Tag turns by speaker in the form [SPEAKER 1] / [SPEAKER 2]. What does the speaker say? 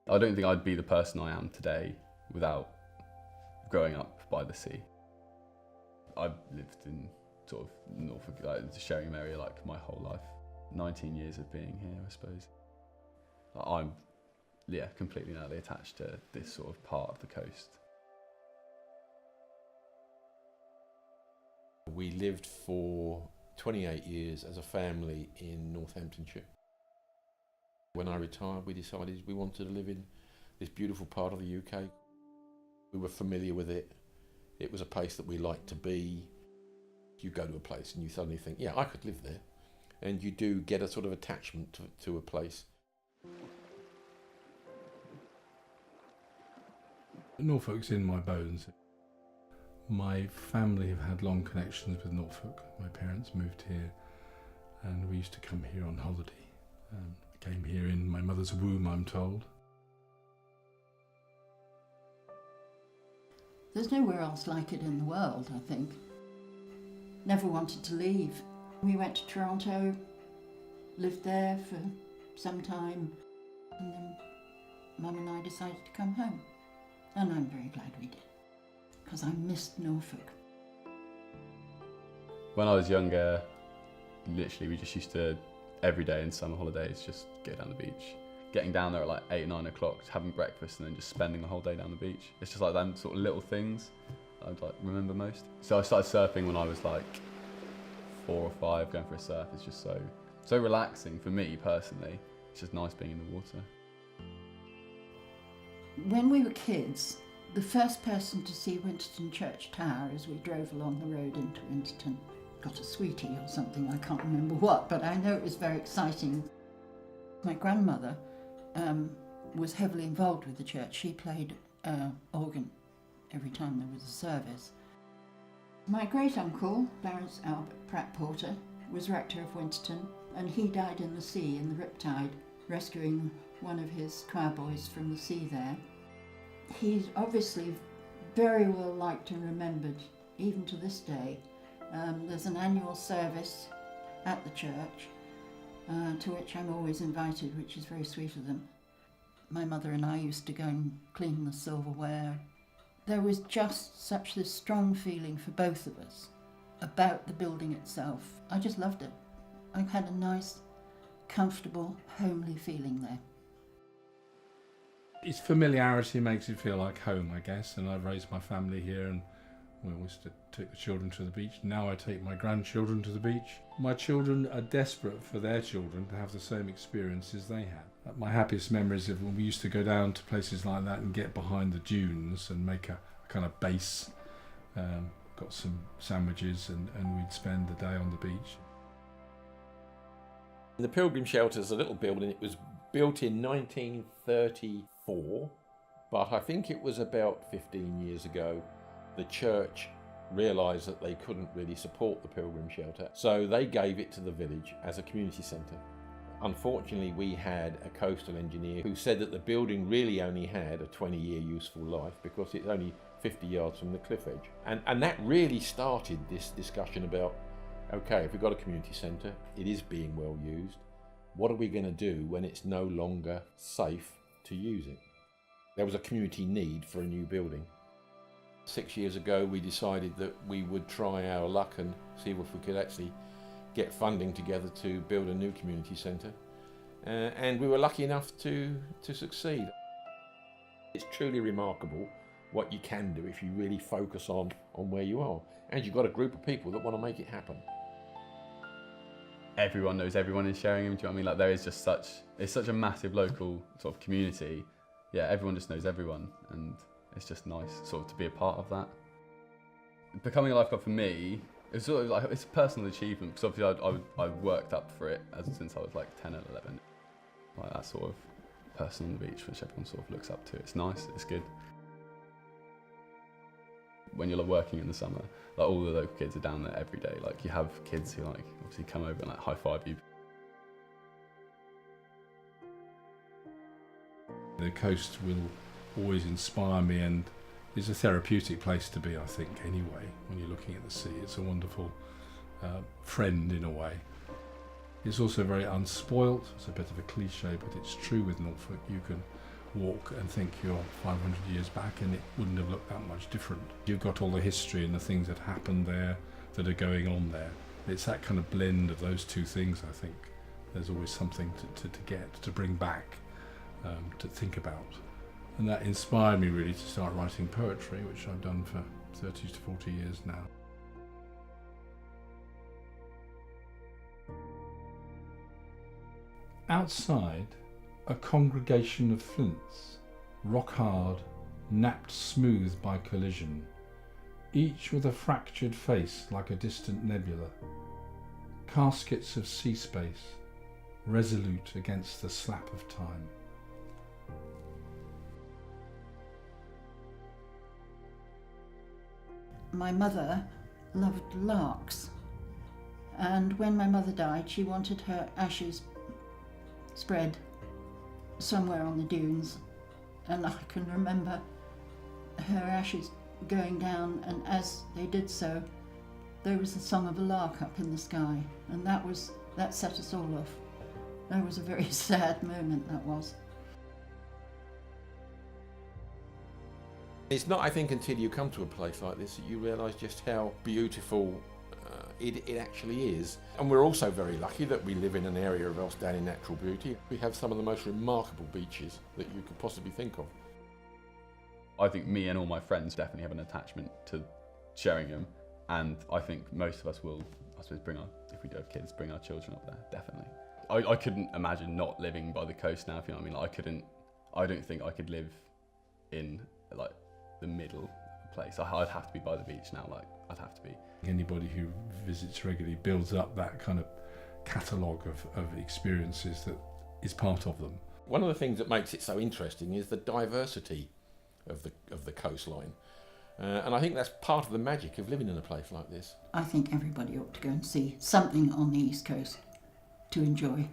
[SPEAKER 1] I don't think I'd be the person I am today without growing up by the sea. I've lived in sort of Norfolk, like the Sheringham area, like my whole life. 19 years of being here, I suppose. I'm, completely now attached to this sort of part of the coast.
[SPEAKER 2] We lived for 28 years as a family in Northamptonshire. When I retired, we decided we wanted to live in this beautiful part of the UK. We were familiar with it. It was a place that we liked to be. You go to a place and you suddenly think, yeah, I could live there. And you do get a sort of attachment to a place.
[SPEAKER 3] Norfolk's in my bones. My family have had long connections with Norfolk. My parents moved here and we used to come here on holiday. I came here in my mother's womb, I'm told.
[SPEAKER 4] There's nowhere else like it in the world, I think. Never wanted to leave. We went to Toronto, lived there for some time, and then Mum and I decided to come home. And I'm very glad we did, because I missed Norfolk.
[SPEAKER 1] When I was younger, literally we just used to, every day in summer holidays, just go down the beach. Getting down there at like 8 or 9 o'clock, having breakfast and then just spending the whole day down the beach. It's just like them sort of little things I'd like remember most. So I started surfing when I was like 4 or 5, going for a surf. It's just so relaxing for me personally. It's just nice being in the water.
[SPEAKER 4] When we were kids, the first person to see Winterton Church Tower as we drove along the road into Winterton got a sweetie or something, I can't remember what, but I know it was very exciting. My grandmother was heavily involved with the church. She played organ every time there was a service. My great-uncle, Clarence Albert Pratt Porter, was rector of Winterton, and he died in the sea in the Riptide, rescuing one of his choir boys from the sea there. He's obviously very well liked and remembered, even to this day. There's an annual service at the church, to which I'm always invited, which is very sweet of them. My mother and I used to go and clean the silverware. There was just such this strong feeling for both of us about the building itself. I just loved it. I had a nice, comfortable, homely feeling there.
[SPEAKER 3] Its familiarity makes it feel like home, I guess, and I've raised my family here and we always take the children to the beach. Now I take my grandchildren to the beach. My children are desperate for their children to have the same experiences they had. My happiest memories of when we used to go down to places like that and get behind the dunes and make a kind of base, got some sandwiches and we'd spend the day on the beach.
[SPEAKER 2] The Pilgrim Shelter is a little building. It was built in 1934, but I think it was about 15 years ago. The church realised that they couldn't really support the Pilgrim Shelter, so they gave it to the village as a community centre. Unfortunately, we had a coastal engineer who said that the building really only had a 20-year useful life because it's only 50 yards from the cliff edge. And that really started this discussion about, okay, if we've got a community centre, it is being well used, what are we going to do when it's no longer safe to use it? There was a community need for a new building. 6 years ago, we decided that we would try our luck and see if we could actually get funding together to build a new community centre. And we were lucky enough to succeed. It's truly remarkable what you can do if you really focus on where you are. And you've got a group of people that want to make it happen.
[SPEAKER 1] Everyone knows everyone in Sheringham, do you know what I mean? Like there is just it's such a massive local sort of community. Yeah, everyone just knows everyone and it's just nice sort of to be a part of that. Becoming a lifeguard for me, it's sort of like, it's a personal achievement because obviously I worked up for it since I was like 10 and 11. Like that sort of person on the beach which everyone sort of looks up to. It's nice, it's good. When you're working in the summer, like all the local kids are down there every day. Like you have kids who like obviously come over and like high five you.
[SPEAKER 3] The coast will always inspire me and is a therapeutic place to be, I think, anyway. When you're looking at the sea, it's a wonderful friend in a way. It's also very unspoilt. It's a bit of a cliche, but it's true with Norfolk. You can walk and think you're 500 years back and it wouldn't have looked that much different. You've got all the history and the things that happened there that are going on there. It's that kind of blend of those two things, I think. There's always something to bring back, to think about. And that inspired me really to start writing poetry, which I've done for 30 to 40 years now. Outside, a congregation of flints, rock hard, napped smooth by collision, each with a fractured face like a distant nebula, caskets of sea space, resolute against the slap of time.
[SPEAKER 4] My mother loved larks, and when my mother died, she wanted her ashes spread somewhere on the dunes, and I can remember her ashes going down, and as they did so, there was the song of a lark up in the sky, and that set us all off. That was a very sad moment, that was.
[SPEAKER 2] It's not, I think, until you come to a place like this that you realise just how beautiful it actually is. And we're also very lucky that we live in an area of outstanding natural beauty. We have some of the most remarkable beaches that you could possibly think of.
[SPEAKER 1] I think me and all my friends definitely have an attachment to Sheringham, and I think most of us will, I suppose, if we do have kids, bring our children up there, definitely. I couldn't imagine not living by the coast now, if you know what I mean. Like, I don't think I could live in like the middle place. I'd have to be by the beach now, like I'd have to be.
[SPEAKER 3] Anybody who visits regularly builds up that kind of catalogue of experiences that is part of them.
[SPEAKER 2] One of the things that makes it so interesting is the diversity of the coastline. And I think that's part of the magic of living in a place like this.
[SPEAKER 4] I think everybody ought to go and see something on the East Coast to enjoy.